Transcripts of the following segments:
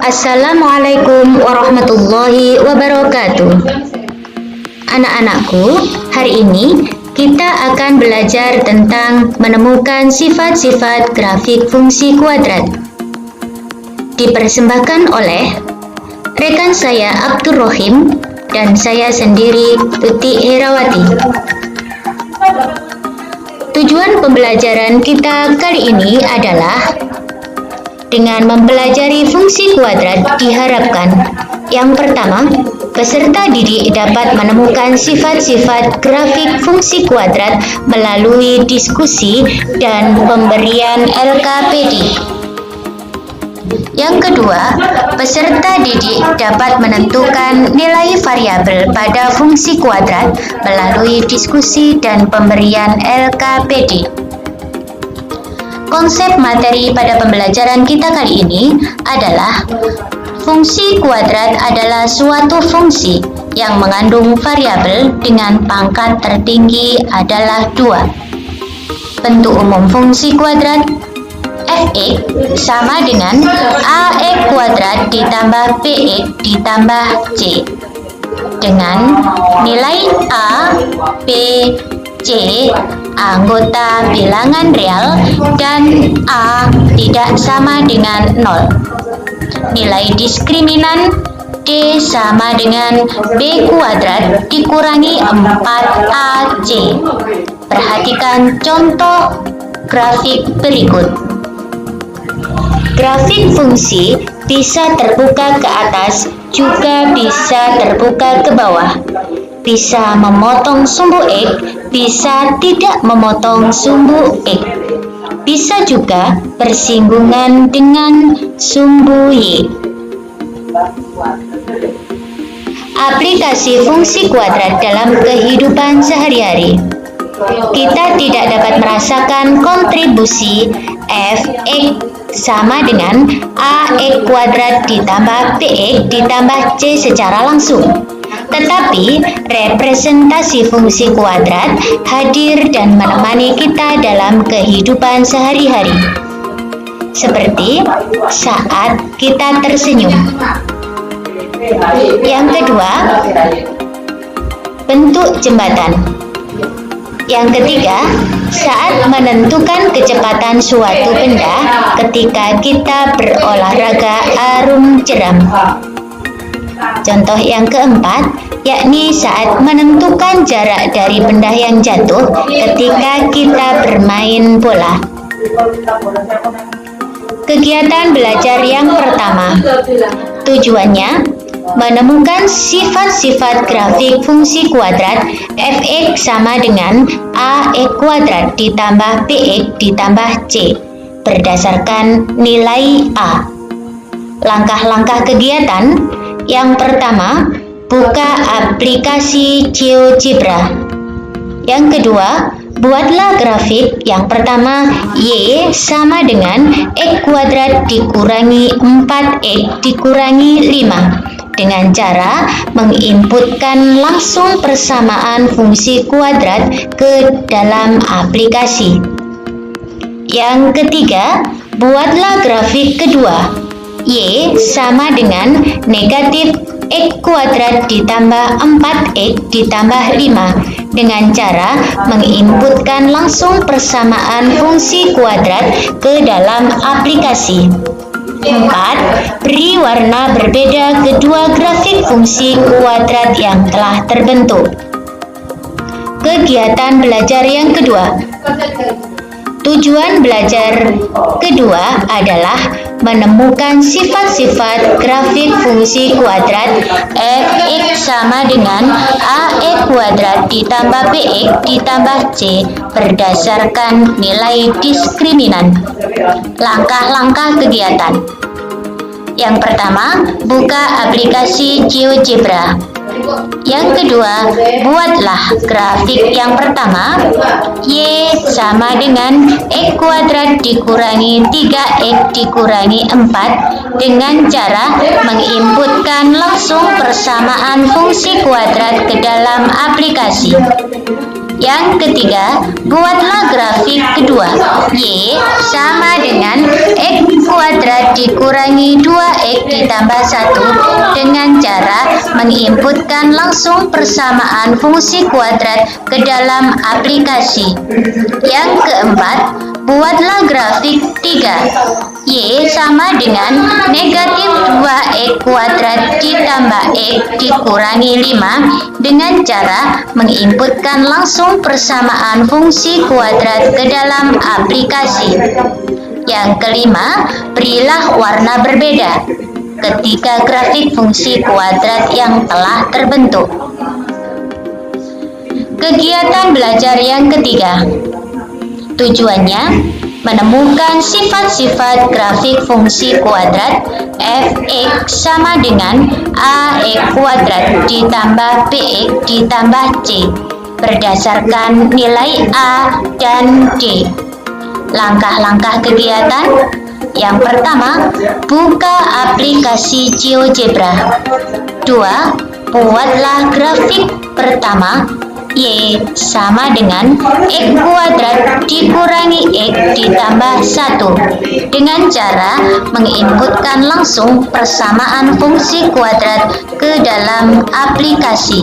Assalamualaikum warahmatullahi wabarakatuh. Anak-anakku, hari ini kita akan belajar tentang menemukan sifat-sifat grafik fungsi kuadrat. Dipersembahkan oleh rekan saya Abdur Rohim dan saya sendiri Tuti Herawati. Tujuan pembelajaran kita kali ini adalah dengan mempelajari fungsi kuadrat diharapkan yang pertama, peserta didik dapat menemukan sifat-sifat grafik fungsi kuadrat melalui diskusi dan pemberian LKPD. Yang kedua, peserta didik dapat menentukan nilai variabel pada fungsi kuadrat melalui diskusi dan pemberian LKPD. Konsep materi pada pembelajaran kita kali ini adalah fungsi kuadrat adalah suatu fungsi yang mengandung variabel dengan pangkat tertinggi adalah 2. Bentuk umum fungsi kuadrat f(x) sama dengan ax kuadrat ditambah bx ditambah c dengan nilai a, b, c anggota bilangan real dan A tidak sama dengan 0. Nilai diskriminan D sama dengan B kuadrat dikurangi 4AC. Perhatikan contoh grafik berikut. Grafik fungsi bisa terbuka ke atas, juga bisa terbuka ke bawah. Bisa memotong sumbu X, bisa tidak memotong sumbu X. Bisa juga bersinggungan dengan sumbu Y. Aplikasi fungsi kuadrat dalam kehidupan sehari-hari. Kita tidak dapat merasakan kontribusi f(x) sama dengan ax kuadrat ditambah bx ditambah c secara langsung. Tetapi representasi fungsi kuadrat hadir dan menemani kita dalam kehidupan sehari-hari. Seperti saat kita tersenyum. Yang kedua, bentuk jembatan. Yang ketiga, saat menentukan kecepatan suatu benda ketika kita berolahraga arum jeram. Contoh yang keempat, yakni saat menentukan jarak dari benda yang jatuh ketika kita bermain bola. Kegiatan belajar yang pertama, tujuannya menemukan sifat-sifat grafik fungsi kuadrat f(x) sama dengan ax kuadrat ditambah bx ditambah c berdasarkan nilai A. Langkah-langkah kegiatan. Yang pertama, buka aplikasi GeoGebra. Yang kedua, buatlah grafik. Yang pertama, Y sama dengan X kuadrat dikurangi 4X dikurangi 5 dengan cara menginputkan langsung persamaan fungsi kuadrat ke dalam aplikasi. Yang ketiga, buatlah grafik kedua. Y sama dengan negatif X kuadrat ditambah 4X ditambah 5 dengan cara menginputkan langsung persamaan fungsi kuadrat ke dalam aplikasi. 4. Beri warna berbeda kedua grafik fungsi kuadrat yang telah terbentuk. Kegiatan belajar yang kedua. Tujuan belajar kedua adalah menemukan sifat-sifat grafik fungsi kuadrat f(x) sama dengan ax kuadrat ditambah bx ditambah c berdasarkan nilai diskriminan. Langkah-langkah kegiatan. Yang pertama, buka aplikasi GeoGebra. Yang kedua, buatlah grafik yang pertama. Y sama dengan X kuadrat dikurangi 3X dikurangi 4 dengan cara menginputkan langsung persamaan fungsi kuadrat ke dalam aplikasi. Yang ketiga, buatlah grafik kedua. Y sama dengan X kuadrat dikurangi 2X ditambah 1 dengan cara menginputkan langsung persamaan fungsi kuadrat ke dalam aplikasi. Yang keempat, buatlah grafik 3. Y sama dengan negatif 2X kuadrat ditambah X dikurangi 5 dengan cara menginputkan langsung persamaan fungsi kuadrat ke dalam aplikasi. Yang kelima, berilah warna berbeda ketika grafik fungsi kuadrat yang telah terbentuk. Kegiatan belajar yang ketiga. Tujuannya menemukan sifat-sifat grafik fungsi kuadrat f(x) sama dengan ax kuadrat ditambah bx ditambah c berdasarkan nilai a dan d. Langkah-langkah kegiatan. Yang pertama, buka aplikasi GeoGebra. 2. Buatlah grafik pertama. Y sama dengan X kuadrat dikurangi X ditambah 1 dengan cara menginputkan langsung persamaan fungsi kuadrat ke dalam aplikasi.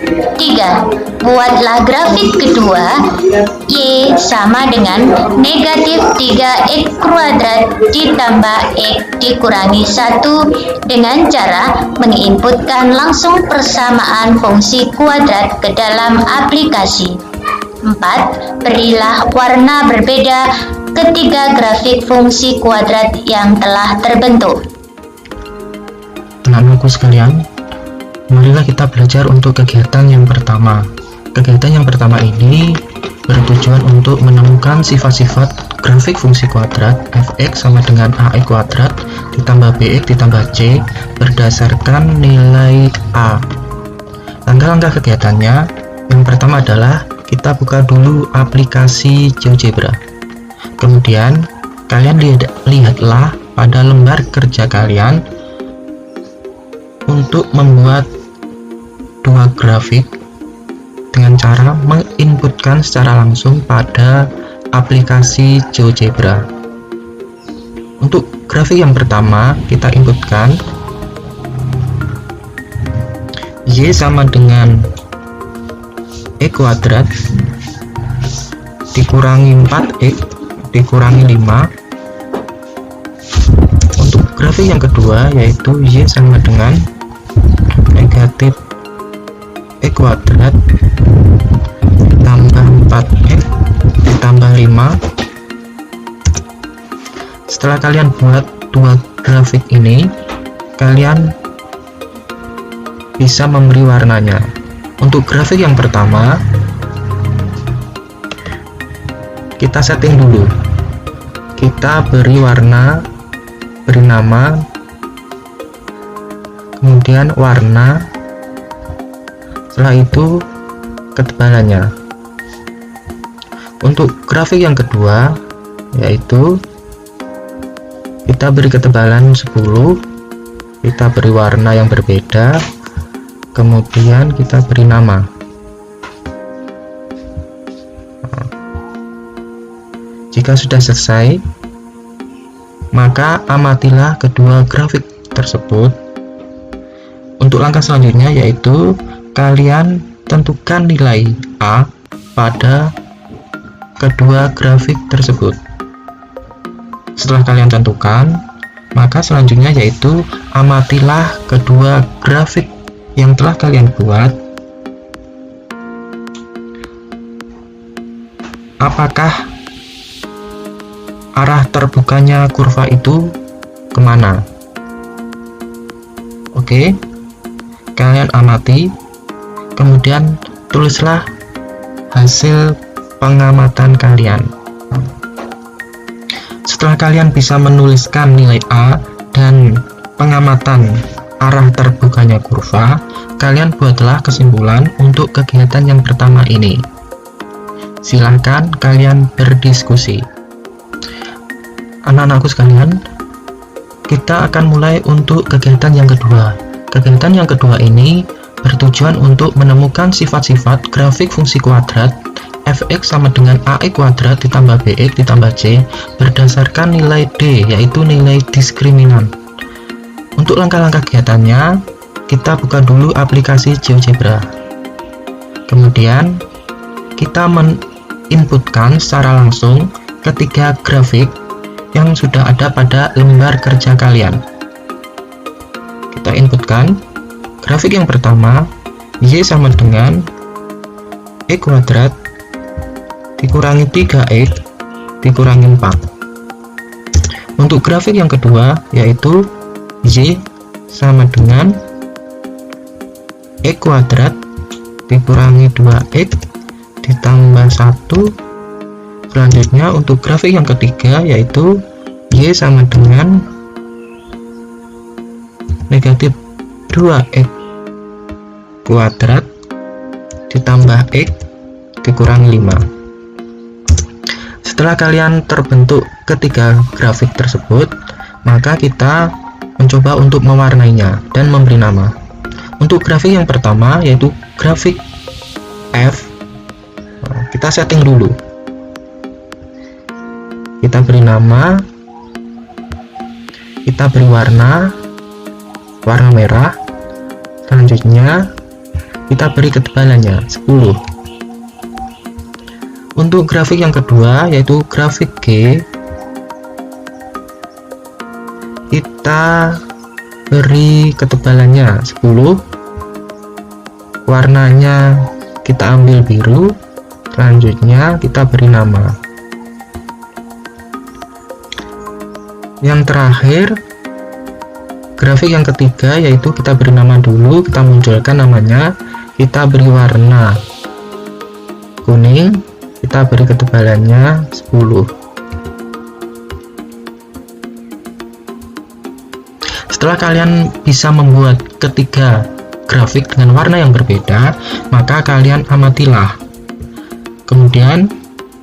3. Buatlah grafik kedua. Y sama dengan negatif 3X kuadrat ditambah X dikurangi 1 dengan cara menginputkan langsung persamaan fungsi kuadrat ke dalam aplikasi. 4. Berilah warna berbeda ketika grafik fungsi kuadrat yang telah terbentuk. Anak-anakku sekalian, marilah kita belajar untuk kegiatan yang pertama. Kegiatan yang pertama ini bertujuan untuk menemukan sifat-sifat grafik fungsi kuadrat f(x) sama dengan ax kuadrat ditambah bx ditambah c berdasarkan nilai a. Langkah-langkah kegiatannya, yang pertama adalah kita buka dulu aplikasi GeoGebra. Kemudian kalian lihatlah pada lembar kerja kalian untuk membuat dua grafik dengan cara menginputkan secara langsung pada aplikasi GeoGebra. Untuk grafik yang pertama, kita inputkan Y sama dengan X kuadrat dikurangi 4X dikurangi 5. Untuk grafik yang kedua, yaitu Y sama dengan negatif X kuadrat ditambah 4X ditambah 5. Setelah kalian buat dua grafik ini, kalian bisa memberi warnanya. Untuk grafik yang pertama, kita setting dulu. Kita beri warna, beri nama, kemudian warna, setelah itu ketebalannya. Untuk grafik yang kedua, yaitu kita beri ketebalan 10, kita beri warna yang berbeda, kemudian kita beri nama. Jika sudah selesai, maka amatilah kedua grafik tersebut. Untuk langkah selanjutnya, yaitu kalian tentukan nilai A pada kedua grafik tersebut. Setelah kalian tentukan, maka selanjutnya yaitu amatilah kedua grafik yang telah kalian buat. Apakah arah terbukanya kurva itu kemana? Oke, kalian amati, kemudian tulislah hasil pengamatan kalian. Setelah kalian bisa menuliskan nilai A dan pengamatan arah terbukanya kurva, kalian buatlah kesimpulan untuk kegiatan yang pertama ini. Silahkan kalian berdiskusi. Anak-anakku sekalian, kita akan mulai untuk kegiatan yang kedua. Kegiatan yang kedua ini bertujuan untuk menemukan sifat-sifat grafik fungsi kuadrat fx sama dengan ax kuadrat ditambah bx ditambah c berdasarkan nilai d, yaitu nilai diskriminan. Untuk langkah-langkah kegiatannya, kita buka dulu aplikasi GeoGebra. Kemudian kita inputkan secara langsung ketiga grafik yang sudah ada pada lembar kerja kalian. Kita inputkan grafik yang pertama, y sama dengan x kuadrat dikurangi 3x dikurangi 4. Untuk grafik yang kedua, yaitu y sama dengan x kuadrat dikurangi 2x ditambah 1. Selanjutnya untuk grafik yang ketiga, yaitu y sama dengan negatif 2x kuadrat ditambah x dikurangi 5. Setelah kalian terbentuk ketiga grafik tersebut, maka kita mencoba untuk mewarnainya dan memberi nama. Untuk grafik yang pertama, yaitu grafik F, kita setting dulu. Kita beri nama, kita beri warna merah. Selanjutnya kita beri ketebalannya 10. Untuk grafik yang kedua, yaitu grafik G, kita beri ketebalannya 10, warnanya kita ambil biru. Selanjutnya kita beri nama. Yang terakhir, grafik yang ketiga, yaitu kita beri nama dulu, kita munculkan namanya, kita beri warna kuning, kita beri ketebalannya 10. Setelah kalian bisa membuat ketiga grafik dengan warna yang berbeda, maka kalian amatilah. Kemudian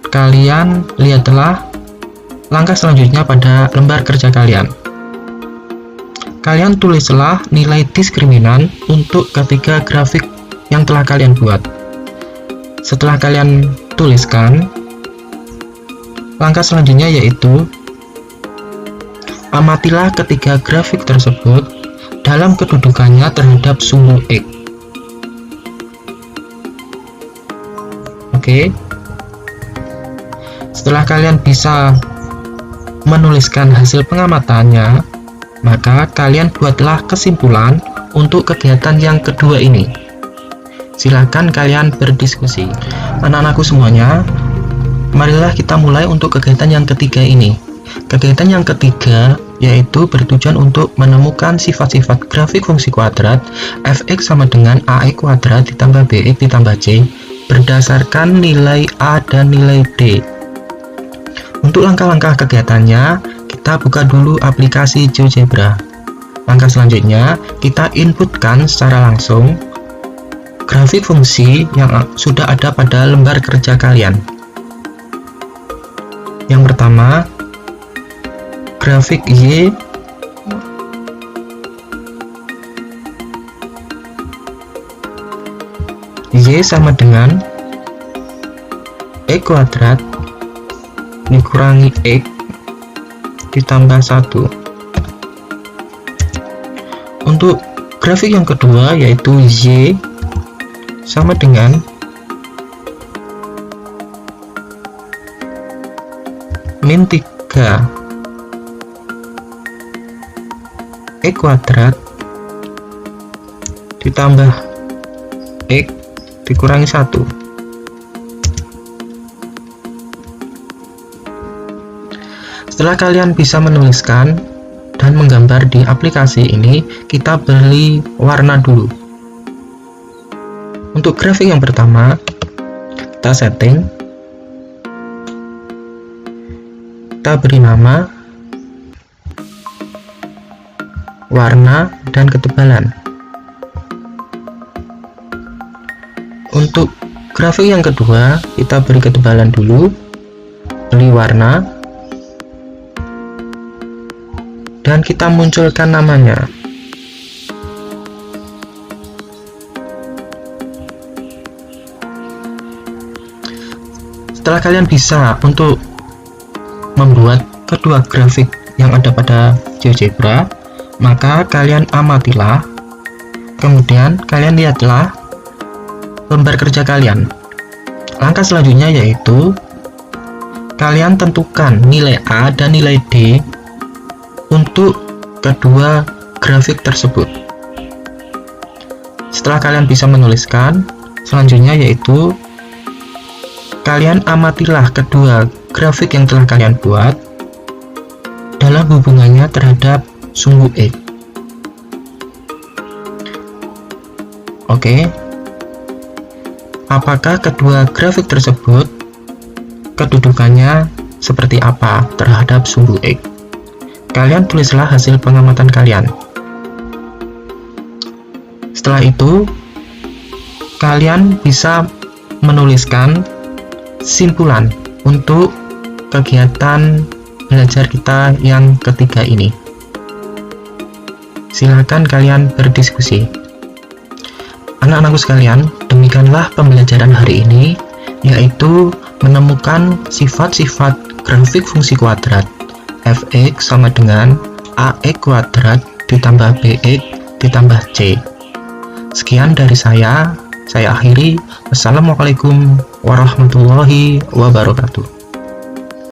kalian lihatlah langkah selanjutnya pada lembar kerja kalian. Kalian tulislah nilai diskriminan untuk ketiga grafik yang telah kalian buat. Setelah kalian tuliskan, langkah selanjutnya yaitu amatilah ketiga grafik tersebut dalam kedudukannya terhadap sumbu X. Oke. Setelah kalian bisa menuliskan hasil pengamatannya, maka kalian buatlah kesimpulan untuk kegiatan yang kedua ini. Silakan kalian berdiskusi. Anak-anakku semuanya, marilah kita mulai untuk kegiatan yang ketiga ini. Kegiatan yang ketiga yaitu bertujuan untuk menemukan sifat-sifat grafik fungsi kuadrat fx sama dengan ax kuadrat ditambah bx ditambah c berdasarkan nilai a dan nilai d. Untuk langkah-langkah kegiatannya, kita buka dulu aplikasi GeoGebra. Langkah selanjutnya, kita inputkan secara langsung grafik fungsi yang sudah ada pada lembar kerja kalian. Yang pertama, grafik Y sama dengan x kuadrat dikurangi x ditambah 1. Untuk grafik yang kedua, yaitu Y sama dengan min 3 x kuadrat ditambah x dikurangi 1. Setelah kalian bisa menuliskan dan menggambar di aplikasi ini, kita beri warna dulu. Untuk grafik yang pertama, kita setting, kita beri nama, warna, dan ketebalan. Untuk grafik yang kedua, kita beri ketebalan dulu, beri warna, dan kita munculkan namanya. Setelah kalian bisa untuk membuat kedua grafik yang ada pada GeoGebra, maka kalian amatilah, kemudian kalian lihatlah lembar kerja kalian. Langkah selanjutnya yaitu kalian tentukan nilai A dan nilai D untuk kedua grafik tersebut. Setelah kalian bisa menuliskan, selanjutnya yaitu kalian amatilah kedua grafik yang telah kalian buat dalam hubungannya terhadap sumbu X. Oke. Apakah kedua grafik tersebut kedudukannya seperti apa terhadap sumbu X? Kalian tulislah hasil pengamatan kalian. Setelah itu, kalian bisa menuliskan simpulan untuk kegiatan belajar kita yang ketiga ini. Silakan kalian berdiskusi. Anak-anakku sekalian, demikianlah pembelajaran hari ini, yaitu menemukan sifat-sifat grafik fungsi kuadrat f(x) sama dengan ax kuadrat ditambah bx ditambah c. Sekian dari saya akhiri. Wassalamualaikum warahmatullahi wabarakatuh.